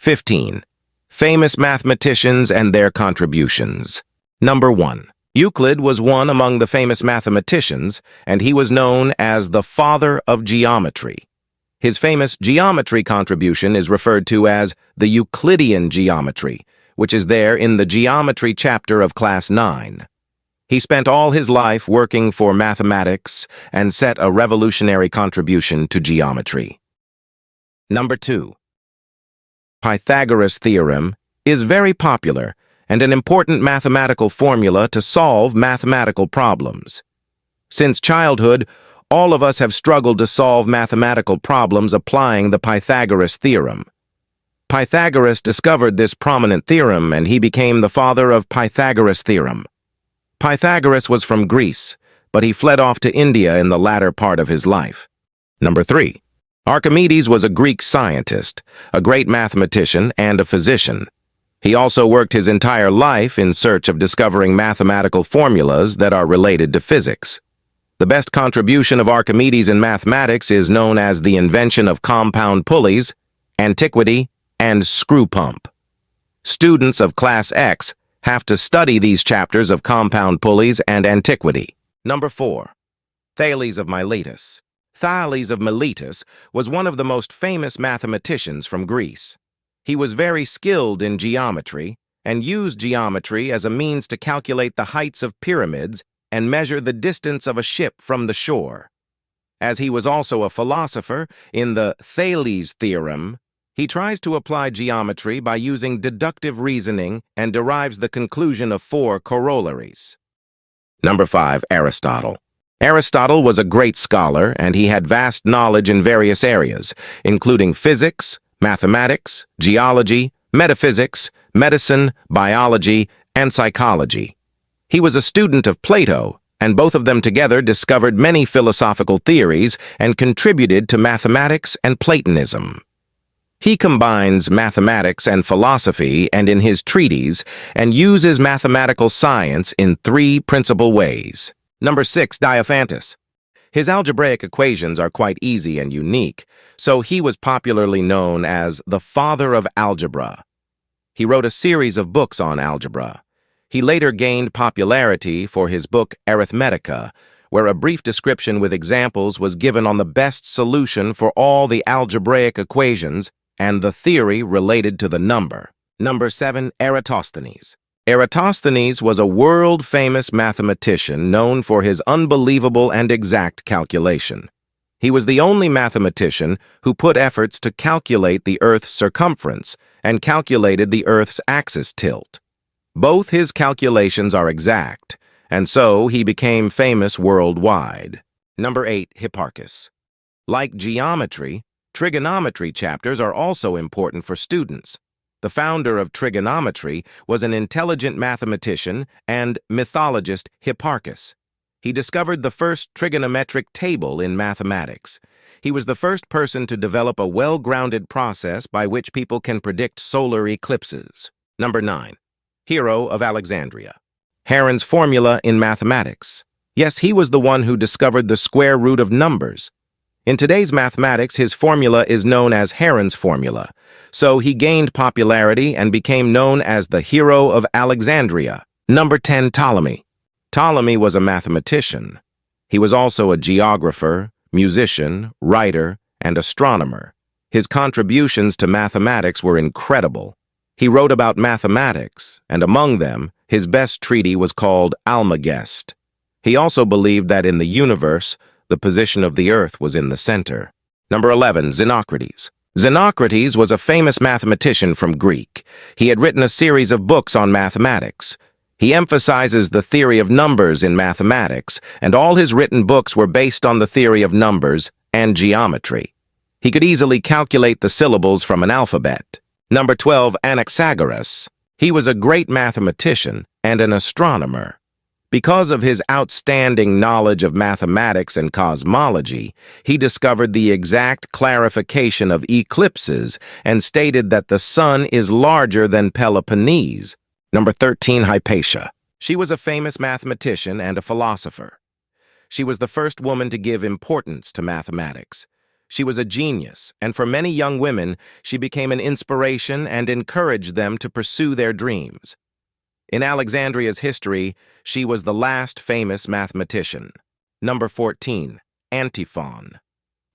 15. Famous mathematicians and their contributions. Number 1. Euclid was one among the famous mathematicians, and he was known as the father of geometry. His famous geometry contribution is referred to as the Euclidean geometry, which is there in the geometry chapter of Class 9. He spent all his life working for mathematics and set a revolutionary contribution to geometry. Number 2. Pythagoras' theorem is very popular and an important mathematical formula to solve mathematical problems. Since childhood, all of us have struggled to solve mathematical problems applying the Pythagoras theorem. Pythagoras discovered this prominent theorem, and he became the father of Pythagoras' theorem. Pythagoras was from Greece, but he fled off to India in the latter part of his life. Number 3. Archimedes was a Greek scientist, a great mathematician, and a physician. He also worked his entire life in search of discovering mathematical formulas that are related to physics. The best contribution of Archimedes in mathematics is known as the invention of compound pulleys, antiquity, and screw pump. Students of Class X have to study these chapters of compound pulleys and antiquity. Number 4. Thales of Miletus. Thales of Miletus was one of the most famous mathematicians from Greece. He was very skilled in geometry and used geometry as a means to calculate the heights of pyramids and measure the distance of a ship from the shore. As he was also a philosopher, in the Thales theorem, he tries to apply geometry by using deductive reasoning and derives the conclusion of 4 corollaries. Number 5. Aristotle. Aristotle was a great scholar, and he had vast knowledge in various areas, including physics, mathematics, geology, metaphysics, medicine, biology, and psychology. He was a student of Plato, and both of them together discovered many philosophical theories and contributed to mathematics and Platonism. He combines mathematics and philosophy and in his treatise and uses mathematical science in 3 principal ways. Number 6. Diophantus. His algebraic equations are quite easy and unique, so he was popularly known as the father of algebra. He wrote a series of books on algebra. He later gained popularity for his book Arithmetica, where a brief description with examples was given on the best solution for all the algebraic equations and the theory related to the number. Number 7. Eratosthenes. Eratosthenes was a world-famous mathematician known for his unbelievable and exact calculation. He was the only mathematician who put efforts to calculate the Earth's circumference and calculated the Earth's axis tilt. Both his calculations are exact, and so he became famous worldwide. Number 8. Hipparchus. Like geometry, trigonometry chapters are also important for students. The founder of trigonometry was an intelligent mathematician and mythologist Hipparchus. He discovered the first trigonometric table in mathematics. He was the first person to develop a well-grounded process by which people can predict solar eclipses. Number 9. Hero of Alexandria. Heron's formula in mathematics. Yes, he was the one who discovered the square root of numbers. In today's mathematics, his formula is known as Heron's formula, so he gained popularity and became known as the hero of Alexandria. Number 10. Ptolemy. Ptolemy was a mathematician. He was also a geographer, musician, writer, and astronomer. His contributions to mathematics were incredible. He wrote about mathematics, and among them, his best treatise was called Almagest. He also believed that in the universe, the position of the Earth was in the center. Number 11. Xenocrates. Xenocrates was a famous mathematician from Greek. He had written a series of books on mathematics. He emphasizes the theory of numbers in mathematics, and all his written books were based on the theory of numbers and geometry. He could easily calculate the syllables from an alphabet. Number 12. Anaxagoras. He was a great mathematician and an astronomer. Because of his outstanding knowledge of mathematics and cosmology, he discovered the exact clarification of eclipses and stated that the sun is larger than Peloponnese. Number 13. Hypatia. She was a famous mathematician and a philosopher. She was the first woman to give importance to mathematics. She was a genius, and for many young women, she became an inspiration and encouraged them to pursue their dreams. In Alexandria's history, she was the last famous mathematician. Number 14, Antiphon.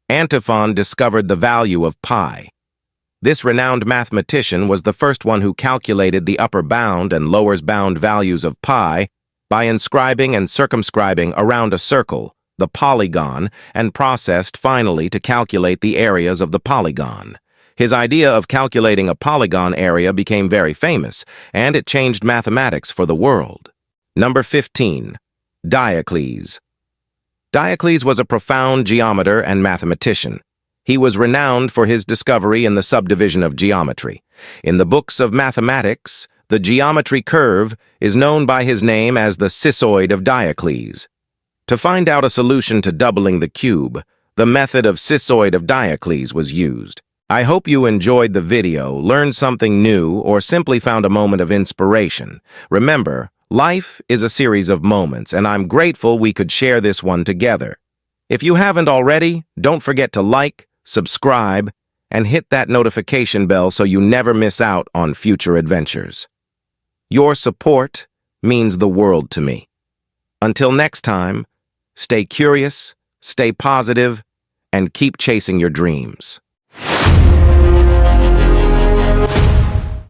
Antiphon discovered the value of pi. This renowned mathematician was the first one who calculated the upper bound and lower bound values of pi by inscribing and circumscribing around a circle, the polygon, and processed finally to calculate the areas of the polygon. His idea of calculating a polygon area became very famous, and it changed mathematics for the world. Number 15, Diocles. Diocles was a profound geometer and mathematician. He was renowned for his discovery in the subdivision of geometry. In the books of mathematics, the geometry curve is known by his name as the cissoid of Diocles. To find out a solution to doubling the cube, the method of cissoid of Diocles was used. I hope you enjoyed the video, learned something new, or simply found a moment of inspiration. Remember, life is a series of moments, and I'm grateful we could share this one together. If you haven't already, don't forget to like, subscribe, and hit that notification bell so you never miss out on future adventures. Your support means the world to me. Until next time, stay curious, stay positive, and keep chasing your dreams.